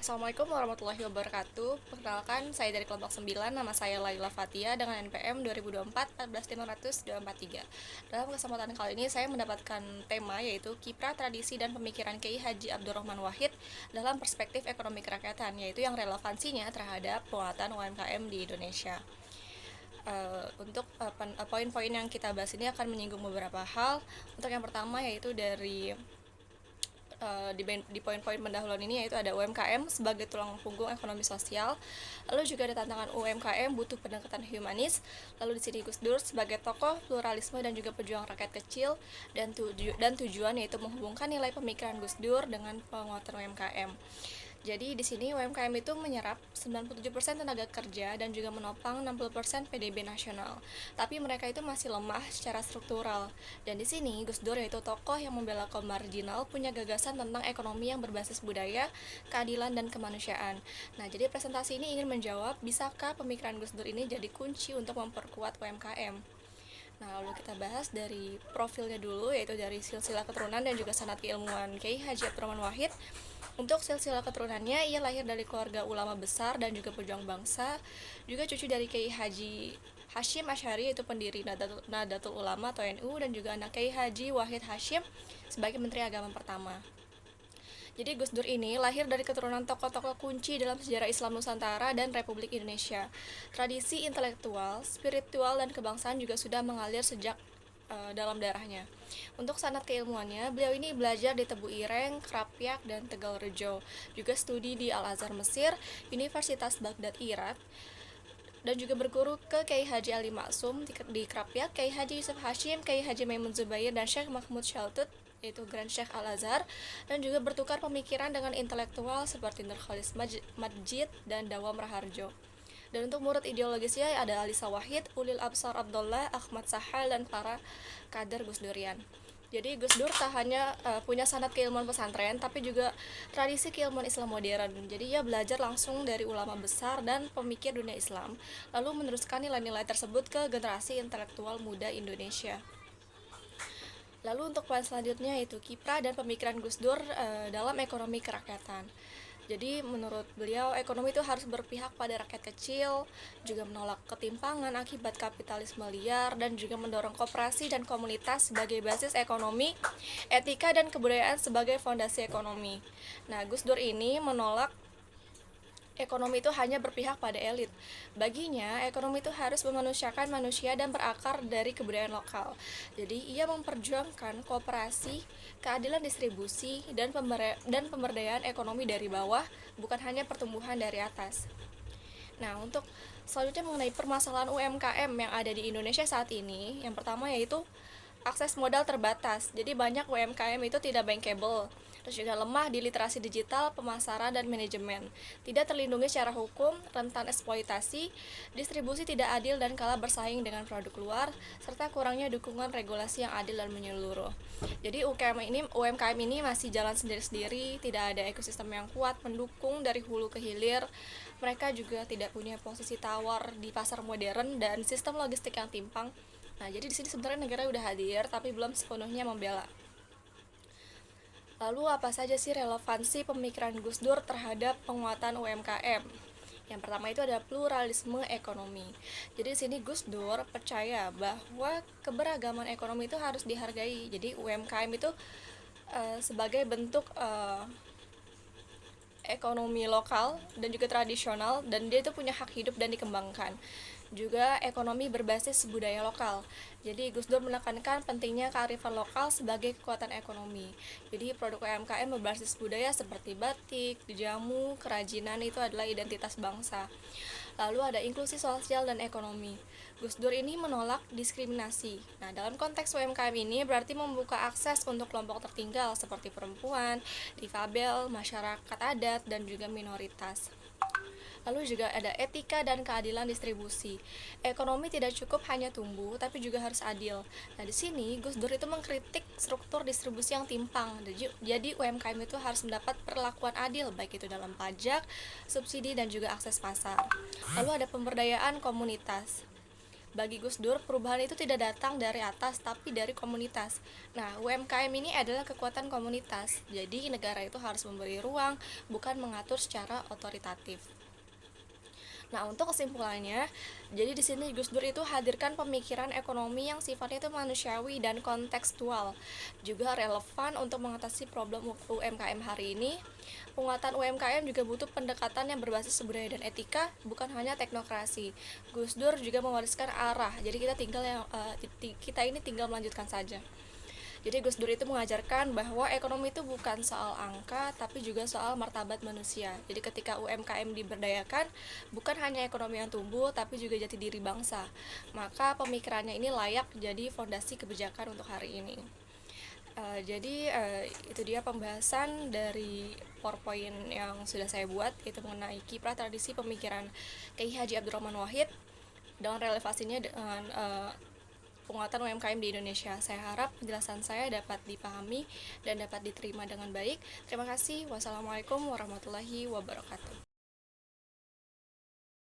Assalamualaikum warahmatullahi wabarakatuh. Perkenalkan, saya dari kelompok 9, nama saya Laila Fatia dengan NPM 2024 14500 Dalam kesempatan kali ini saya mendapatkan tema yaitu Kiprah Tradisi dan Pemikiran Kiai Haji Abdurrahman Wahid dalam perspektif ekonomi kerakyatan, yaitu yang relevansinya terhadap penguatan UMKM di Indonesia. Poin-poin yang kita bahas ini akan menyinggung beberapa hal. Untuk yang pertama yaitu di poin-poin pendahuluan ini yaitu ada UMKM sebagai tulang punggung ekonomi sosial. Lalu juga ada tantangan UMKM butuh pendekatan humanis. Lalu di sini Gus Dur sebagai tokoh pluralisme dan juga pejuang rakyat kecil dan tujuan yaitu menghubungkan nilai pemikiran Gus Dur dengan penguatan UMKM. Jadi di sini UMKM itu menyerap 97% tenaga kerja dan juga menopang 60% PDB nasional. Tapi mereka itu masih lemah secara struktural. Dan di sini Gus Dur yaitu tokoh yang membela kaum marginal, punya gagasan tentang ekonomi yang berbasis budaya, keadilan dan kemanusiaan. Nah, jadi presentasi ini ingin menjawab bisakah pemikiran Gus Dur ini jadi kunci untuk memperkuat UMKM. Nah, lalu kita bahas dari profilnya dulu, yaitu dari silsilah keturunan dan juga sanad keilmuan Kiai Haji Abdurrahman Wahid. Untuk silsilah keturunannya, ia lahir dari keluarga ulama besar dan juga pejuang bangsa, juga cucu dari Kiai Haji Hashim Asy'ari, yaitu pendiri Nahdlatul Ulama atau NU, dan juga anak Kiai Haji Wahid Hashim sebagai Menteri Agama pertama. Jadi Gus Dur ini lahir dari keturunan tokoh-tokoh kunci dalam sejarah Islam Nusantara dan Republik Indonesia. Tradisi intelektual, spiritual, dan kebangsaan juga sudah mengalir sejak dalam darahnya. Untuk sanad keilmuannya, beliau ini belajar di Tebu Ireng, Krapyak, dan Tegal Rejo. Juga studi di Al-Azhar Mesir, Universitas Baghdad Irak, dan juga berguru ke Kiai Haji Ali Maksum di Krapyak, Kiai Haji Yusuf Hashim, Kiai Haji Maimun Zubair, dan Syekh Mahmud Shaltut yaitu Grand Syekh Al-Azhar, dan juga bertukar pemikiran dengan intelektual seperti Nurkhalis Majid dan Dawam Raharjo. Dan untuk murid ideologisnya ada Ali Sawahid, Ulil Absar Abdullah, Ahmad Sahal, dan para kader Gus Durian. Jadi Gus Dur tak hanya punya sanad keilmuan pesantren, tapi juga tradisi keilmuan Islam modern. Jadi ia belajar langsung dari ulama besar dan pemikir dunia Islam, lalu meneruskan nilai-nilai tersebut ke generasi intelektual muda Indonesia. Lalu untuk poin selanjutnya itu kiprah dan pemikiran Gus Dur dalam ekonomi kerakyatan. Jadi menurut beliau ekonomi itu harus berpihak pada rakyat kecil, juga menolak ketimpangan akibat kapitalisme liar, dan juga mendorong koperasi dan komunitas sebagai basis ekonomi, etika dan kebudayaan sebagai fondasi ekonomi. Nah, Gus Dur ini menolak ekonomi itu hanya berpihak pada elit. Baginya, ekonomi itu harus memanusiakan manusia dan berakar dari kebudayaan lokal. Jadi, ia memperjuangkan kooperasi, keadilan distribusi, dan pemberdayaan ekonomi dari bawah, bukan hanya pertumbuhan dari atas. Nah, untuk selanjutnya mengenai permasalahan UMKM yang ada di Indonesia saat ini, yang pertama yaitu akses modal terbatas. Jadi banyak UMKM itu tidak bankable, terus juga lemah di literasi digital, pemasaran, dan manajemen. Tidak terlindungi secara hukum, rentan eksploitasi, distribusi tidak adil dan kalah bersaing dengan produk luar, serta kurangnya dukungan regulasi yang adil dan menyeluruh. Jadi UMKM ini masih jalan sendiri-sendiri, tidak ada ekosistem yang kuat mendukung dari hulu ke hilir. Mereka juga tidak punya posisi tawar di pasar modern dan sistem logistik yang timpang. Nah, jadi di sini sebenarnya negara udah hadir tapi belum sepenuhnya membela. Lalu apa saja sih relevansi pemikiran Gus Dur terhadap penguatan UMKM? Yang pertama itu ada pluralisme ekonomi. Jadi di sini Gus Dur percaya bahwa keberagaman ekonomi itu harus dihargai. Jadi UMKM itu sebagai bentuk ekonomi lokal dan juga tradisional, dan dia itu punya hak hidup dan dikembangkan. Juga ekonomi berbasis budaya lokal. Jadi Gus Dur menekankan pentingnya kearifan lokal sebagai kekuatan ekonomi. Jadi produk UMKM berbasis budaya seperti batik, jamu, kerajinan itu adalah identitas bangsa. Lalu ada inklusi sosial dan ekonomi. Gus Dur ini menolak diskriminasi. Nah, dalam konteks UMKM ini berarti membuka akses untuk kelompok tertinggal seperti perempuan, difabel, masyarakat adat, dan juga minoritas. Lalu juga ada etika dan keadilan distribusi. Ekonomi tidak cukup hanya tumbuh, tapi juga harus adil. Nah, di sini Gus Dur itu mengkritik struktur distribusi yang timpang. Jadi UMKM itu harus mendapat perlakuan adil, baik itu dalam pajak, subsidi, dan juga akses pasar. Lalu ada pemberdayaan komunitas. Bagi Gus Dur, perubahan itu tidak datang dari atas tapi dari komunitas. Nah, UMKM ini adalah kekuatan komunitas. Jadi negara itu harus memberi ruang, bukan mengatur secara otoritatif. Nah, untuk kesimpulannya, jadi di sini Gus Dur itu hadirkan pemikiran ekonomi yang sifatnya itu manusiawi dan kontekstual, juga relevan untuk mengatasi problem UMKM hari ini. Penguatan UMKM juga butuh pendekatan yang berbasis budaya dan etika, bukan hanya teknokrasi. Gus Dur juga mewariskan arah, jadi kita ini tinggal melanjutkan saja. Jadi Gus Dur itu mengajarkan bahwa ekonomi itu bukan soal angka, tapi juga soal martabat manusia. Jadi ketika UMKM diberdayakan, bukan hanya ekonomi yang tumbuh, tapi juga jati diri bangsa. Maka pemikirannya ini layak jadi fondasi kebijakan untuk hari ini. Itu dia pembahasan dari PowerPoint yang sudah saya buat, itu mengenai kiprah tradisi pemikiran Kiai Haji Abdurrahman Wahid dengan relevansinya dengan penguatan UMKM di Indonesia. Saya harap penjelasan saya dapat dipahami dan dapat diterima dengan baik. Terima kasih. Wassalamualaikum warahmatullahi wabarakatuh.